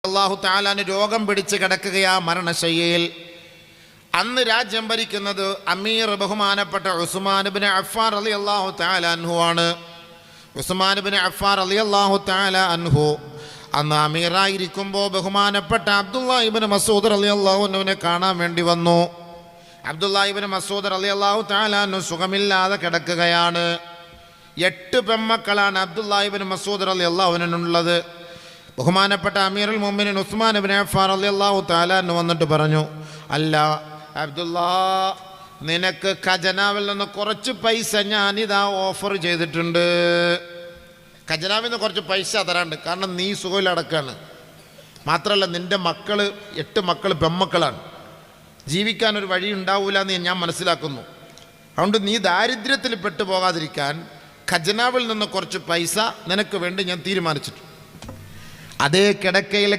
അല്ലാഹു തആലാന് രോഗം പിടിച്ച് കിടക്കുകയാ മരണശയ്യയിൽ. അന്ന് രാജ്യം ഭരിക്കുന്നത് അമീർ ബഹുമാനപ്പെട്ട ഉസ്മാൻ ഇബ്നു അഫ്ഫാൻ റളിയല്ലാഹു തആല അൻഹു ആണ്. ഉസ്മാൻ ഇബ്നു അഫ്ഫാൻ റളിയല്ലാഹു തആല അൻഹു അന്ന് അമീറായിരിക്കുമ്പോൾ ബഹുമാനപ്പെട്ട അബ്ദുല്ലാഹ് ഇബ്നു മസ്ഊദ് റളിയല്ലാഹു അൻഹുവിനെ കാണാൻ വേണ്ടി വന്നു. അബ്ദുല്ലാഹ് ഇബ്നു മസ്ഊദ് റളിയല്ലാഹു തആല അൻഹു സുഖമില്ലാതെ കിടക്കുകയാണ്. 8 പെൺമക്കളാണ് അബ്ദുല്ലാഹ് ഇബ്നു മസ്ഊദ് റളിയല്ലാഹു അൻഹുവിനുള്ളത്. ബഹുമാനപ്പെട്ട അമീറുൽ മുഅ്മിനീൻ ഉസ്മാൻ ഇബ്നു അഫ്ഫാൻ റളിയല്ലാഹു തആല അൻഹു വന്നിട്ട് പറഞ്ഞു, അല്ല അബ്ദുല്ലാ, നിനക്ക് ഖജനാവിൽ നിന്ന് കുറച്ച് പൈസ ഞാനിതാ ഓഫർ ചെയ്തിട്ടുണ്ട്. ഖജനാവിൽ നിന്ന് കുറച്ച് പൈസ തരാണ്ട്, കാരണം നീ സുഖമിലടക്കാണ്. മാത്രമല്ല നിൻ്റെ മക്കൾ 8 മക്കൾ പെൺമക്കളാണ്, ജീവിക്കാനൊരു വഴി ഉണ്ടാവില്ല എന്ന് ഞാൻ മനസ്സിലാക്കുന്നു. അതുകൊണ്ട് നീ ദാരിദ്ര്യത്തിൽ പെട്ടുപോകാതിരിക്കാൻ ഖജനാവിൽ നിന്ന് കുറച്ച് പൈസ നിനക്ക് വേണ്ടി ഞാൻ തീരുമാനിച്ചിട്ടുണ്ട്. അതേ കിടക്കയിൽ